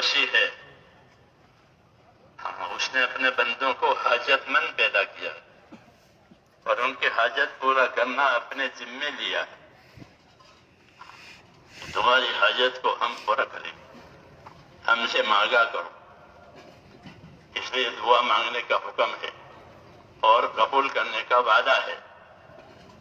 وسیع ہے. ہاں، اس نے اپنے بندوں کو حاجت مند پیدا کیا اور ان کی حاجت پورا کرنا اپنے ذمے لیا. تمہاری حاجت کو ہم پورا کریں گے، ہم سے مانگا کرو. اس لیے دعا مانگنے کا حکم ہے اور قبول کرنے کا وعدہ ہے.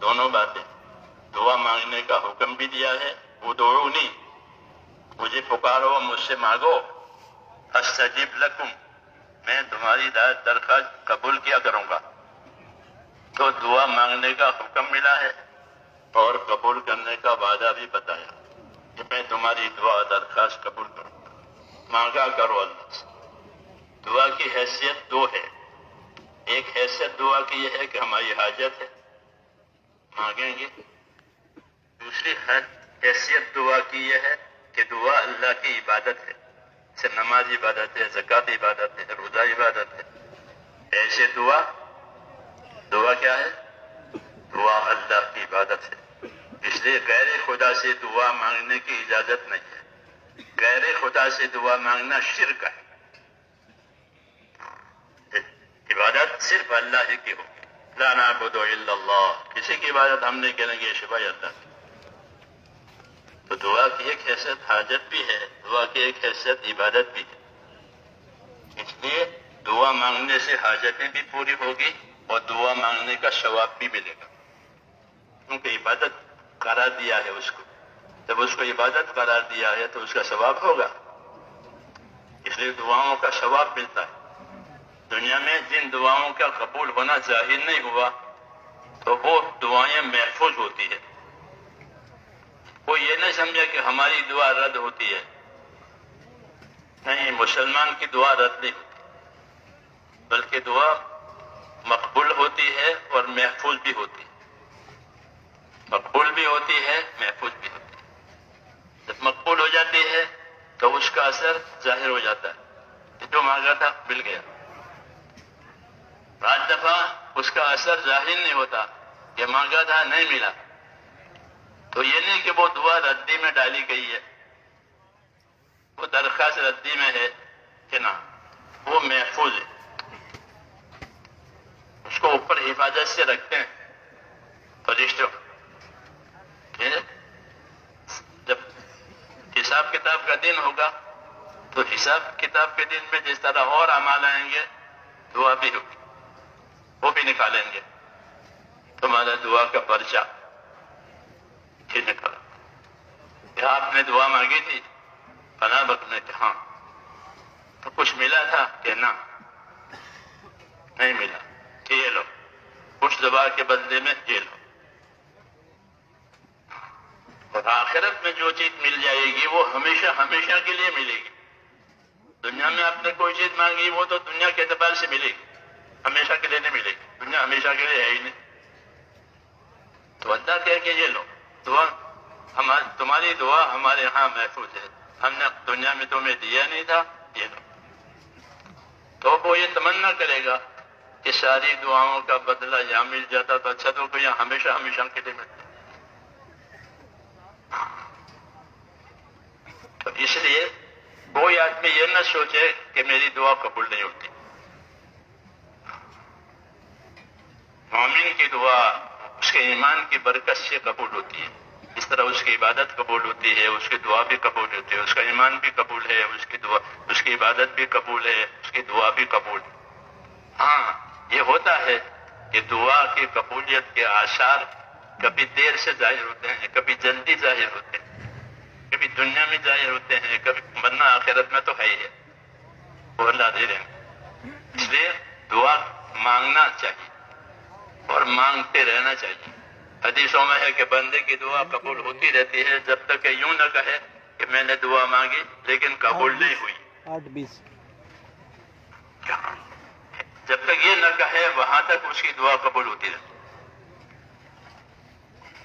دونوں باتیں. دعا مانگنے کا حکم بھی دیا ہے، ادعونی، مجھے پکارو، مجھ سے مانگو، استجب لکم، میں تمہاری درخواست قبول کیا کروں گا. تو دعا مانگنے کا حکم ملا ہے اور قبول کرنے کا وعدہ بھی بتایا کہ میں تمہاری دعا درخواست قبول کروں گا. مانگا کرو اللہ سے. دعا کی حیثیت دو ہے. ایک حیثیت دعا کی یہ ہے کہ ہماری حاجت ہے، مانگیں گے. دوسری حیثیت دعا کی یہ ہے کہ دعا اللہ کی عبادت ہے، جیسے نماز عبادت ہے، زکوٰۃ عبادت ہے، روزہ عبادت ہے. ایسے دعا کیا ہے؟ دعا اللہ کی عبادت ہے. اس لیے غیر خدا سے دعا مانگنے کی اجازت نہیں ہے. غیر خدا سے دعا مانگنا شرک ہے. عبادت صرف اللہ ہی کی ہوگی. لا نعبد الا اللہ، کسی کی عبادت ہم نہیں کریں گے سوائے اللہ کی. تو دعا کی ایک حیثیت حاجت بھی ہے، دعا کی ایک حیثیت عبادت بھی ہے. اس لیے دعا مانگنے سے حاجتیں بھی پوری ہوگی اور دعا مانگنے کا ثواب بھی ملے گا، کیونکہ عبادت قرار دیا ہے اس کو. جب اس کو عبادت قرار دیا ہے تو اس کا ثواب ہوگا. اس لیے دعاؤں کا ثواب ملتا ہے. دنیا میں جن دعاؤں کا قبول ہونا ظاہر نہیں ہوا تو وہ دعائیں محفوظ ہوتی ہے. وہ یہ نہیں سمجھے کہ ہماری دعا رد ہوتی ہے. نہیں، مسلمان کی دعا رد نہیں ہوتی، بلکہ دعا مقبول ہوتی ہے اور محفوظ بھی ہوتی ہے. مقبول بھی ہوتی ہے، محفوظ بھی ہوتی ہے. جب مقبول ہو جاتی ہے تو اس کا اثر ظاہر ہو جاتا ہے، جو مانگا تھا مل گیا. بعض دفعہ اس کا اثر ظاہر نہیں ہوتا، یہ مانگا تھا نہیں ملا، تو یہ نہیں کہ وہ دعا ردی میں ڈالی گئی ہے، وہ درخواست ردی میں ہے کہ نہ، وہ محفوظ ہے. اس کو اوپر حفاظت سے رکھتے ہیں فرشتوں. جب حساب کتاب کا دن ہوگا تو حساب کتاب کے دن میں جس طرح اور اعمال آئیں گے، دعا بھی ہوگی، وہ بھی نکالیں گے. تمہارا دعا کا پرچہ پھر نکالا. کیا آپ نے دعا مانگی تھی فلاں وقت میں؟ کہ ہاں. تو کچھ ملا تھا کہ نہ، نہیں ملا. کہ یہ لو، کچھ دعا کے بدلے میں یہ لو. اور آخرت میں جو چیز مل جائے گی وہ ہمیشہ ہمیشہ کے لیے ملے گی. دنیا میں آپ نے کوئی چیز مانگی وہ تو دنیا کے اعتبار سے ملے گی، ہمیشہ کے لیے نہیں ملے گی. دنیا ہمیشہ کے لیے ہے ہی نہیں. تو اللہ کہے کہ یہ لو دعا، تمہاری دعا ہمارے ہاں محفوظ ہے، ہم نے دنیا میں تمہیں دیا نہیں تھا، یہ لو. تو وہ یہ تمنا کرے گا کہ ساری دعاؤں کا بدلہ یہاں مل جاتا تو اچھا، تو یہاں ہمیشہ ہمیشہ کے لیے ملتا. تو اس لیے کوئی آدمی یہ نہ سوچے کہ میری دعا قبول نہیں ہوتی. مومن کی دعا اس کے ایمان کی برکت سے قبول ہوتی ہے. اس طرح اس کی عبادت قبول ہوتی ہے، اس کی دعا بھی قبول ہوتی ہے. اس کا ایمان بھی قبول ہے، اس کی عبادت بھی قبول ہے، اس کی دعا بھی قبول ہے. ہاں، یہ ہوتا ہے کہ دعا کی قبولیت کے آثار کبھی دیر سے ظاہر ہوتے ہیں، کبھی جلدی ظاہر ہوتے ہیں، کبھی دنیا میں ظاہر ہوتے ہیں، کبھی ورنہ آخرت میں تو ہے ہی ہے، وہ اللہ دے رہے ہیں. اس لیے دعا مانگنا چاہیے اور مانگتے رہنا چاہیے. حدیثوں میں ہے کہ بندے کی دعا قبول ہوتی رہتی ہے جب تک کہ یوں نہ کہے کہ میں نے دعا مانگی لیکن قبول نہیں ہوئی. 8:20 جب تک یہ نہ کہے وہاں تک اس کی دعا قبول ہوتی رہتی.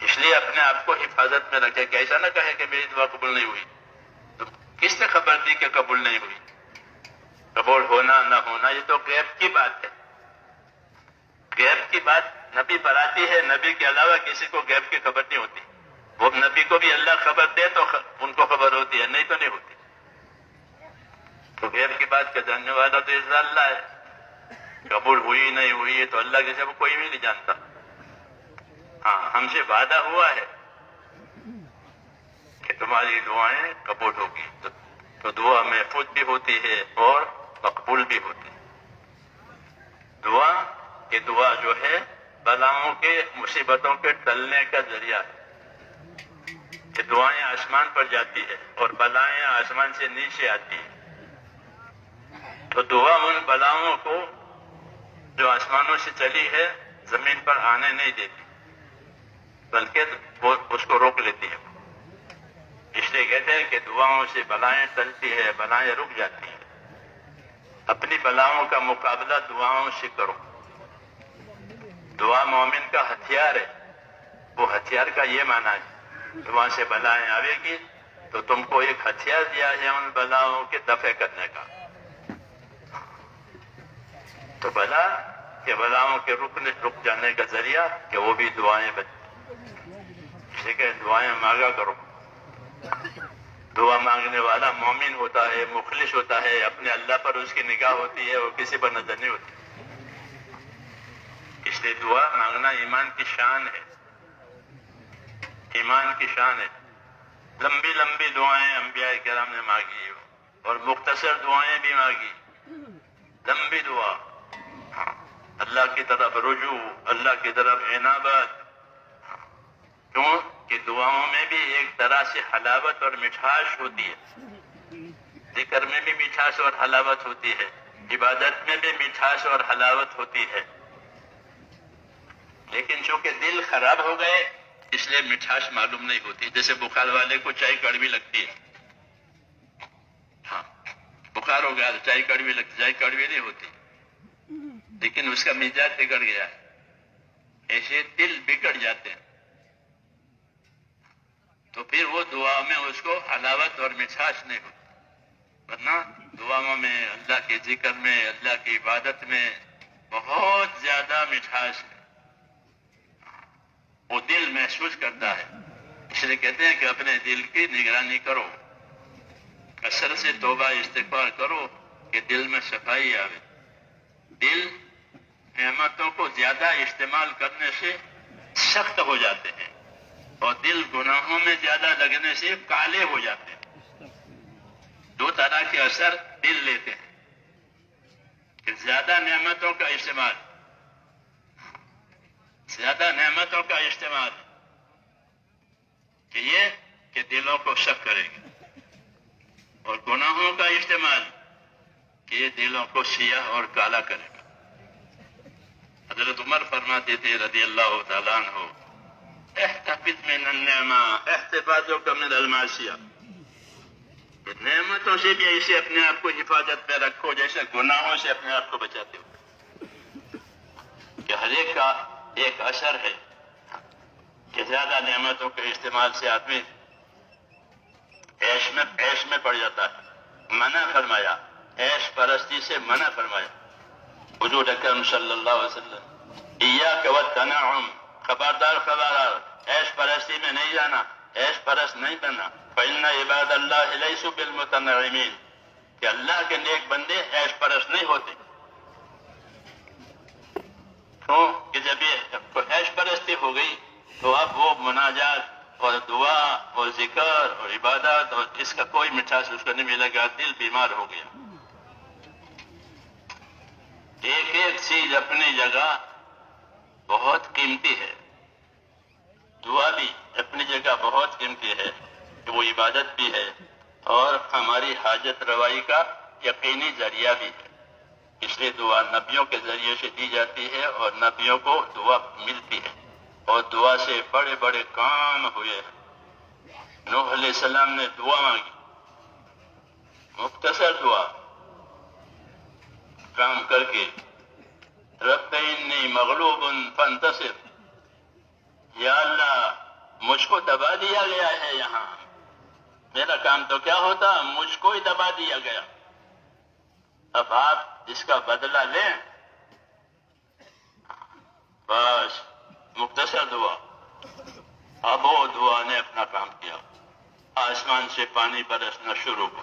اس لیے اپنے آپ کو حفاظت میں رکھے کہ ایسا نہ کہے کہ میری دعا قبول نہیں ہوئی. تو کس نے خبر دی کہ قبول نہیں ہوئی؟ قبول ہونا نہ ہونا یہ تو غیب کی بات ہے. غیب کی بات نبی بتاتی ہے، نبی کے علاوہ کسی کو غیب کی خبر نہیں ہوتی. وہ نبی کو بھی اللہ خبر دے تو ان کو خبر ہوتی ہے، نہیں تو نہیں ہوتی. تو غیب کی بات کا جاننے والا تو اس اللہ ہے. قبول ہوئی نہیں ہوئی ہے تو اللہ کے سوا کوئی بھی نہیں جانتا. ہاں ہم سے وعدہ ہوا ہے کہ تمہاری دعائیں قبول ہوگی. تو دعا محفوظ بھی ہوتی ہے اور مقبول بھی ہوتی ہے. دعا جو ہے بلاؤں کے مصیبتوں کے ٹلنے کا ذریعہ ہے. کہ دعائیں آسمان پر جاتی ہے اور بلائیں آسمان سے نیچے آتی ہیں. تو دعا ان بلاؤں کو جو آسمانوں سے چلی ہے زمین پر آنے نہیں دیتی بلکہ وہ اس کو روک لیتی ہے. اس لیے کہتے ہیں کہ دعاؤں سے بلائیں ٹلتی ہے، بلائیں رک جاتی ہیں. اپنی بلاؤں کا مقابلہ دعاؤں سے کرو. دعا مومن کا ہتھیار ہے. وہ ہتھیار کا یہ معنی ہے دعا سے بلائیں آئے گی تو تم کو ایک ہتھیار دیا ہے ان بلاؤں کے دفع کرنے کا. تو بلا کہ بلاؤں کے رک جانے کا ذریعہ کہ وہ بھی دعائیں اس لیے کہ دعائیں مانگا کرو. دعا مانگنے والا مومن ہوتا ہے، مخلص ہوتا ہے، اپنے اللہ پر اس کی نگاہ ہوتی ہے اور کسی پر نظر نہیں ہوتی. اس لیے دعا مانگنا ایمان کی شان ہے. ایمان کی شان ہے. لمبی لمبی دعائیں انبیاء کرام نے مانگی اور مختصر دعائیں بھی مانگی. لمبی دعا، اللہ کی طرف رجوع، اللہ کی طرف عنابت. کیوں کہ دعاؤں میں بھی ایک طرح سے حلاوت اور مٹھاس ہوتی ہے. ذکر میں بھی مٹھاس اور حلاوت ہوتی ہے، عبادت میں بھی مٹھاس اور حلاوت ہوتی ہے. لیکن چونکہ دل خراب ہو گئے اس لیے مٹھاس معلوم نہیں ہوتی. جیسے بخار والے کو چائے کڑوی لگتی ہے. ہاں بخار ہو گیا تو چائے کڑوی لگتی، چائے کڑوی نہیں ہوتی لیکن اس کا مزاج بگڑ گیا ہے. ایسے دل بگڑ جاتے ہیں تو پھر وہ دعا میں اس کو حلاوت اور مٹھاس نہیں ہوتی. ورنہ دعاؤں میں، اللہ کے ذکر میں، اللہ کی عبادت میں بہت زیادہ مٹھاس ہے. وہ دل محسوس کرتا ہے. اس لیے کہتے ہیں کہ اپنے دل کی نگرانی کرو، کثرت سے توبہ استغفار کرو کہ دل میں صفائی آئے. دل نعمتوں کو زیادہ استعمال کرنے سے سخت ہو جاتے ہیں اور دل گناہوں میں زیادہ لگنے سے کالے ہو جاتے ہیں. دو طرح کے اثر دل لیتے ہیں کہ زیادہ نعمتوں کا استعمال، زیادہ نعمتوں کا استعمال کہ یہ کہ دلوں کو سخت کرے گی، اور گناہوں کا استعمال کہ یہ دلوں کو سیاہ اور کالا کرے گا. حضرت عمر فرماتے تھے رضی اللہ تعالیٰ عنہ، احتفظ من النعمہ احتفاظک من المعصیہ. نعمتوں سے بھی ایسے اپنے آپ کو حفاظت پہ رکھو جیسے گناہوں سے اپنے آپ کو بچاتے ہو. کہ ہر ایک کا ایک اثر ہے کہ زیادہ نعمتوں کے استعمال سے آدمی عیش میں پڑ جاتا ہے. منع فرمایا، عیش پرستی سے منع فرمایا. حضور اکرم صلی اللہ علیہ وسلم، ایاک والتنعم، خبردار خبردار عیش پرستی میں نہیں جانا، عیش پرست نہیں بننا. فإن عباد اللہ لیسوا بالمتنعمین، کہ اللہ کے نیک بندے عیش پرست نہیں ہوتے. کیوں کہ جب یہ عیش پرستی ہو گئی تو اب وہ مناجات اور دعا اور ذکر اور عبادت اور اس کا کوئی مٹھاس اس کو نہیں ملے گا. دل بیمار ہو گیا. ایک ایک چیز اپنی جگہ بہت قیمتی ہے. دعا بھی اپنی جگہ بہت قیمتی ہے کہ وہ عبادت بھی ہے اور ہماری حاجت روائی کا یقینی ذریعہ بھی ہے. اس لیے دعا نبیوں کے ذریعے سے دی جاتی ہے اور نبیوں کو دعا ملتی ہے اور دعا سے بڑے بڑے کام ہوئے ہیں. نوح علیہ السلام نے دعا مانگی، مختصر دعا کام کر کے، رب انی مغلوب فانتصر، یا اللہ مجھ کو دبا دیا گیا ہے، یہاں میرا کام تو کیا ہوتا، مجھ کو ہی دبا دیا گیا، اب آپ اس کا بدلہ لیں. بس مختصر دعا. اب وہ دعا نے اپنا کام کیا. آسمان سے پانی برسنا شروع ہوا،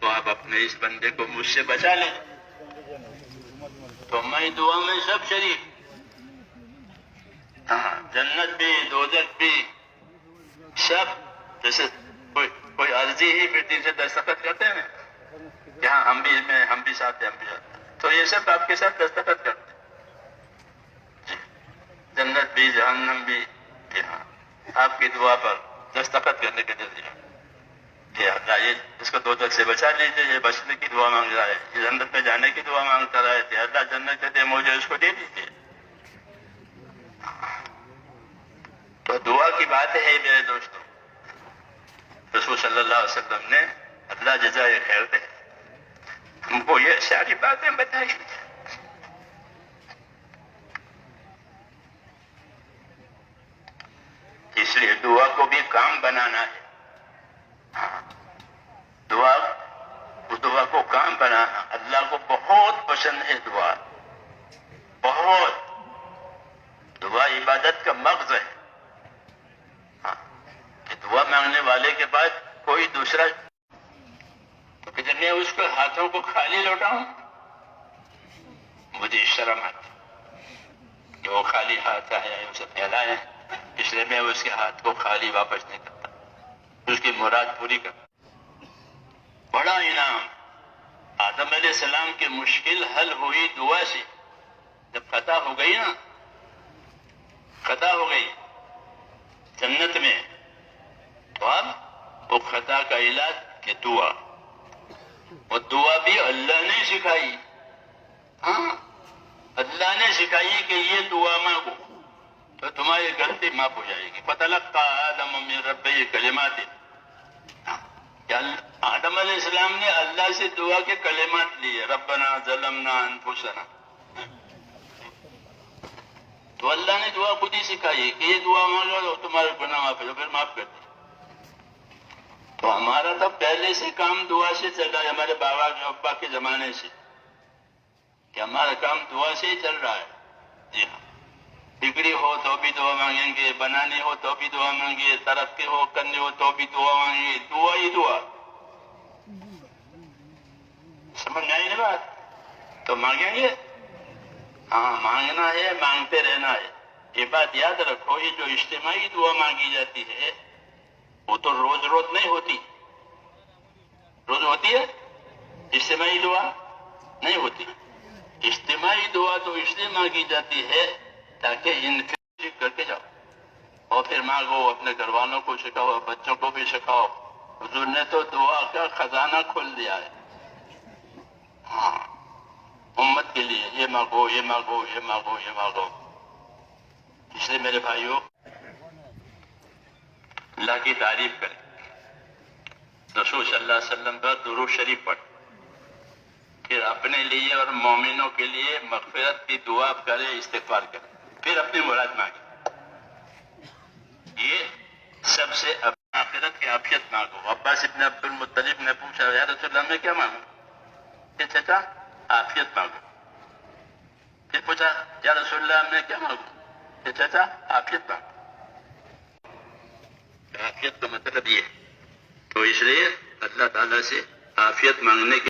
تو آپ اپنے اس بندے کو مجھ سے بچا لیں. تو میں دعا میں سب شریک. ہاں جنت بھی دوزخ بھی سب. جیسے کوئی عرضی ہی پھر سے دستخط کرتے ہیں کہ ہاں ہم بھی ساتھ ہیں, تو یہ سب آپ کے ساتھ دستخط کرتے ہیں. جنت بھی جہنم بھی کہ ہاں آپ کی دعا پر دستخط کرنے کے ذریعے کہ اللہ یہ اس کو دوزخ سے بچا لیجیے, یہ بچنے کی دعا مانگ رہا ہے, یہ جنت میں جانے کی دعا مانگتا رہا ہے, اللہ جنت کہتے مجھے اس کو دے دیجیے. تو دعا کی بات ہے میرے دوستوں. رسول صلی اللہ علیہ وسلم نے اللہ جزائے خیر دے ہم کو یہ ساری باتیں بتائی. اس لیے دعا کو بھی کام بنانا ہے. ہاں دعا کو کام بنانا اللہ کو بہت پسند ہے. دعا بہت. دعا عبادت کا مغز ہے. ہاں کہ دعا مانگنے والے کے بعد کوئی دوسرا کہ جب میں اس کے ہاتھوں کو خالی لوٹاؤں مجھے شرم آتی کہ وہ خالی ہاتھ آیا ہے اسے پھیلائے, اس لیے میں اس کے ہاتھ کو خالی واپس نہیں کرتا, اس کی مراد پوری کرتا. بڑا انعام آدم علیہ السلام کی مشکل حل ہوئی دعا سے. جب خطا ہو گئی نا, خطا ہو گئی جنت میں, تو اب وہ خطا کا علاج کہ دعا. وہ دعا بھی اللہ نے سکھائی. ہاں اللہ نے سکھائی کہ یہ دعا مانگو تو تمہاری غلطی معاف ہو جائے گی. فتلقى آدم من ربه کلمات. آدم علیہ السلام نے اللہ سے دعا کے کلمات لیے, ربنا ظلمنا انفسنا. تو اللہ نے دعا خود ہی سکھائی کہ یہ دعا مانگو تو تمہارے گناہ معاف ہو, پھر معاف کر دی. تو ہمارا تو پہلے سے کام دعا سے چل رہا ہے, ہمارے بابا ابا کے زمانے سے, کہ ہمارا کام دعا سے ہی چل رہا ہے. جی ہاں, ڈگری ہو تو بھی دعا مانگیں گے, بنانی ہو تو بھی دعا مانگیں گے, ترقی ہو کرنی ہو تو بھی دعا مانگیں گے. دعا ہی دعا. سمجھ میں آئی نا بات؟ تو مانگیں گے. ہاں مانگنا ہے, مانگتے رہنا ہے. یہ بات یاد رکھو, یہ جو اجتماعی دعا مانگی جاتی ہے وہ تو روز روز نہیں ہوتی. روز ہوتی ہے اجتماعی دعا؟ نہیں ہوتی. اجتماعی دعا تو اس لیے مانگی جاتی ہے تاکہ انفرادی کر کے جاؤ اور پھر مانگو, اپنے گھر والوں کو سکھاؤ, بچوں کو بھی سکھاؤ. حضور نے تو دعا کا خزانہ کھول دیا ہے. ہاں امت کے لیے یہ مانگو, یہ مانگو, یہ مانگو, یہ مانگو. اس لیے میرے بھائیوں اللہ کی تعریف کریں, رسول صلی اللہ علیہ وسلم پر درود شریف پڑھ, پھر اپنے لیے اور مومنوں کے لیے مغفرت کی دعا کرے, استغفار کرے, پھر اپنی مراد مانگے. یہ سب سے آخرت کی عافیت مانگو. عباس ابن عبد المطلب نے پوچھا یا رسول اللہ میں کیا مانگوں؟ کہ چچا عافیت مانگو. پھر پوچھا یا رسول اللہ میں کیا مانگوں؟ کہ چچا عافیت مانگو. عافیت کا مطلب یہ, تو اس لیے اللہ تعالیٰ سے عافیت مانگنے کے